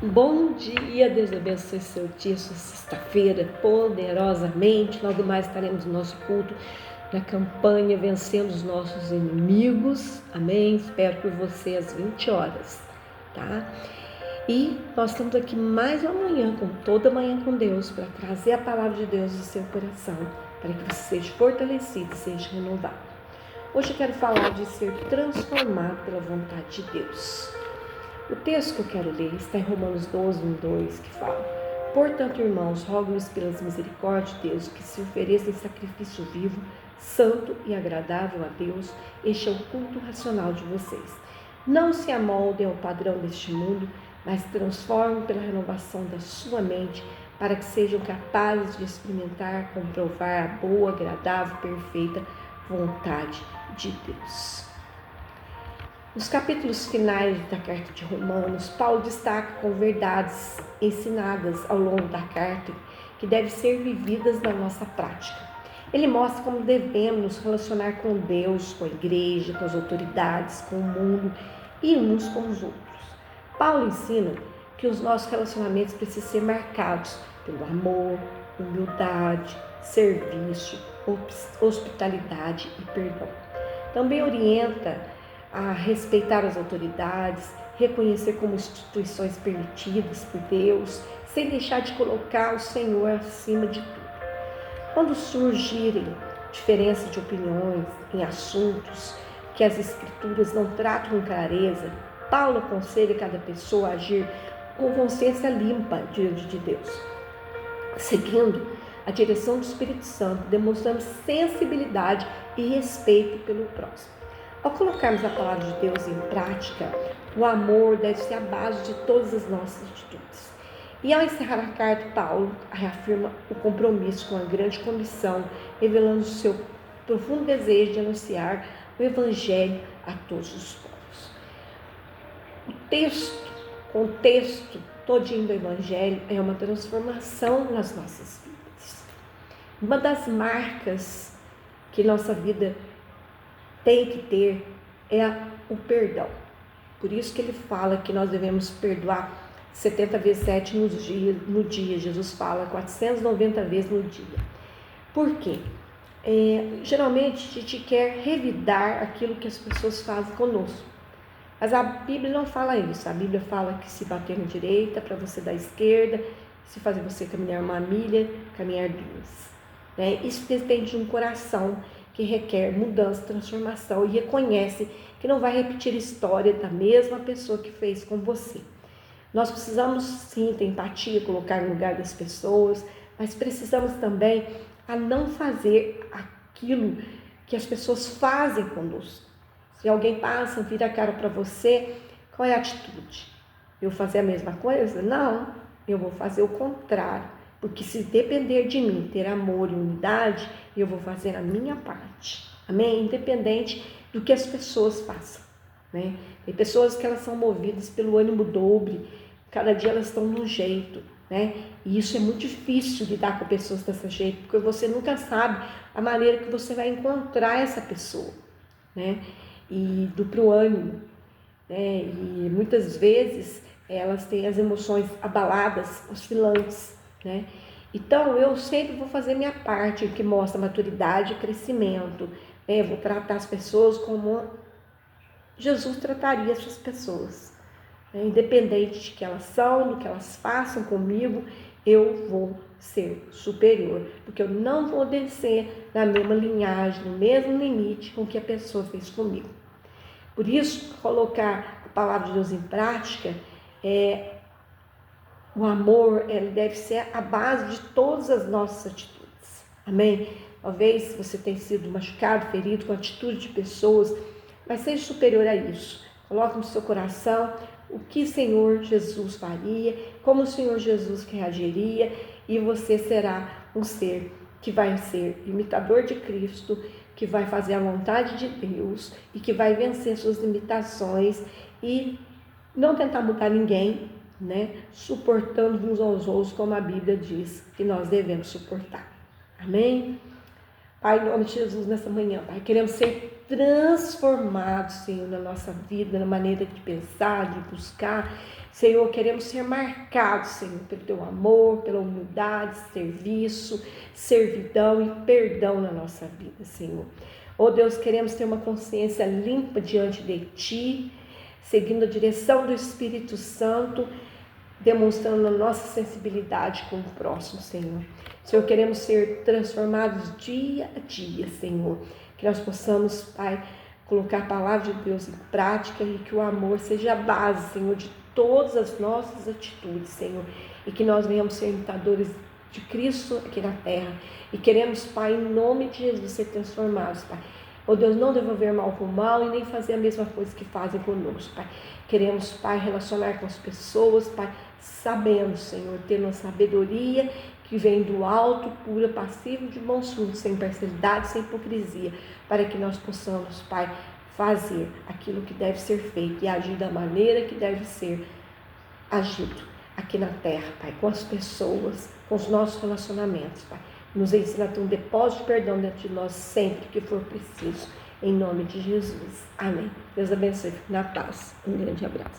Bom dia, Deus abençoe seu dia, sua sexta-feira, poderosamente. Logo mais estaremos no nosso culto na campanha Vencendo os Nossos Inimigos. Amém? Espero por você às 20 horas, tá? E nós estamos aqui mais uma manhã, como toda manhã com Deus, para trazer a palavra de Deus no seu coração, para que você seja fortalecido e seja renovado. Hoje eu quero falar de ser transformado pela vontade de Deus. O texto que eu quero ler está em Romanos 12, 2, que fala: Portanto, irmãos, rogo-lhes pelas misericórdias de Deus que se ofereçam em sacrifício vivo, santo e agradável a Deus. Este é o culto racional de vocês. Não se amoldem ao padrão deste mundo, mas transformem pela renovação da sua mente, para que sejam capazes de experimentar, comprovar a boa, agradável, perfeita vontade de Deus. Nos capítulos finais da carta de Romanos, Paulo destaca com verdades ensinadas ao longo da carta que devem ser vividas na nossa prática. Ele mostra como devemos nos relacionar com Deus, com a igreja, com as autoridades, com o mundo e uns com os outros. Paulo ensina que os nossos relacionamentos precisam ser marcados pelo amor, humildade, serviço, hospitalidade e perdão. Também orienta a respeitar as autoridades, reconhecer como instituições permitidas por Deus, sem deixar de colocar o Senhor acima de tudo. Quando surgirem diferenças de opiniões em assuntos que as Escrituras não tratam com clareza, Paulo aconselha cada pessoa a agir com consciência limpa diante de Deus, seguindo a direção do Espírito Santo, demonstrando sensibilidade e respeito pelo próximo. Ao colocarmos a palavra de Deus em prática, o amor deve ser a base de todas as nossas atitudes. E ao encerrar a carta, Paulo reafirma o compromisso com a grande comissão, revelando o seu profundo desejo de anunciar o Evangelho a todos os povos. O contexto todinho do Evangelho é uma transformação nas nossas vidas. Uma das marcas que nossa vida tem que ter é o perdão. Por isso que ele fala que nós devemos perdoar 70 vezes 7 no dia. Jesus fala 490 vezes no dia. Por quê? Geralmente a gente quer revidar aquilo que as pessoas fazem conosco. Mas a Bíblia não fala isso. A Bíblia fala que se bater na direita, para você dar à esquerda, se fazer você caminhar uma milha, caminhar duas. Isso depende de um coração que requer mudança, transformação e reconhece que não vai repetir a história da mesma pessoa que fez com você. Nós precisamos sim ter empatia, colocar no lugar das pessoas, mas precisamos também a não fazer aquilo que as pessoas fazem conosco. Se alguém passa, vira a cara para você, qual é a atitude? Eu fazer a mesma coisa? Não, eu vou fazer o contrário. Porque se depender de mim, ter amor e unidade, eu vou fazer a minha parte. Amém? Independente do que as pessoas façam. Né? Tem pessoas que elas são movidas pelo ânimo dobre, cada dia elas estão de um jeito. Né? E isso é muito difícil lidar com pessoas desse jeito, porque você nunca sabe a maneira que você vai encontrar essa pessoa. Né? E pro ânimo. Né? E muitas vezes elas têm as emoções abaladas, oscilantes. Né? Então eu sempre vou fazer minha parte, que mostra maturidade e crescimento. Eu vou tratar as pessoas como Jesus trataria essas pessoas. Independente de que elas são, do que elas façam comigo, eu vou ser superior, porque eu não vou descer na mesma linhagem, no mesmo limite com que a pessoa fez comigo. Por isso, colocar a palavra de Deus em prática o amor, ele deve ser a base de todas as nossas atitudes. Amém? Talvez você tenha sido machucado, ferido com atitude de pessoas, mas seja superior a isso. Coloque no seu coração o que o Senhor Jesus faria, como o Senhor Jesus reagiria, e você será um ser que vai ser imitador de Cristo, que vai fazer a vontade de Deus e que vai vencer suas limitações e não tentar mudar ninguém, né? Suportando uns aos outros, como a Bíblia diz que nós devemos suportar. Amém? Pai, em nome de Jesus, nessa manhã, Pai, queremos ser transformados, Senhor, na nossa vida, na maneira de pensar, de buscar. Senhor, queremos ser marcados, Senhor, pelo Teu amor, pela humildade, serviço, servidão e perdão na nossa vida, Senhor. Oh Deus, queremos ter uma consciência limpa diante de Ti, seguindo a direção do Espírito Santo, demonstrando a nossa sensibilidade com o próximo, Senhor. Senhor, queremos ser transformados dia a dia, Senhor. Que nós possamos, Pai, colocar a palavra de Deus em prática e que o amor seja a base, Senhor, de todas as nossas atitudes, Senhor. E que nós venhamos ser imitadores de Cristo aqui na terra. E queremos, Pai, em nome de Jesus, ser transformados, Pai. Oh Deus, não devolver mal com mal e nem fazer a mesma coisa que fazem conosco, Pai. Queremos, Pai, relacionar com as pessoas, Pai, sabendo, Senhor, tendo uma sabedoria que vem do alto, pura, passiva, de bons frutos, sem parcialidade, sem hipocrisia, para que nós possamos, Pai, fazer aquilo que deve ser feito e agir da maneira que deve ser agido aqui na terra, Pai, com as pessoas, com os nossos relacionamentos, Pai. Nos ensina a ter um depósito de perdão dentro de nós sempre que for preciso, em nome de Jesus. Amém. Deus abençoe. Fique na paz. Um grande abraço.